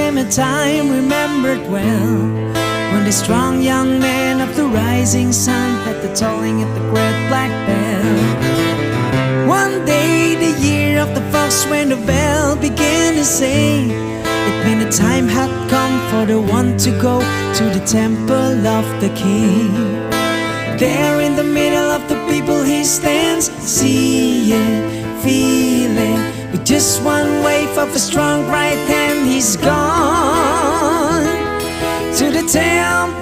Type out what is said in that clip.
came a time remembered well, when the strong young man of the rising sun had the tolling at the great black bell. One day, the year of the fox, when the bell began to say, it meant the time had come for the one to go to the temple of the king. There in the middle of the people he stands, seeing, feeling, with just one wave of a strong right hand, he's gone to the temple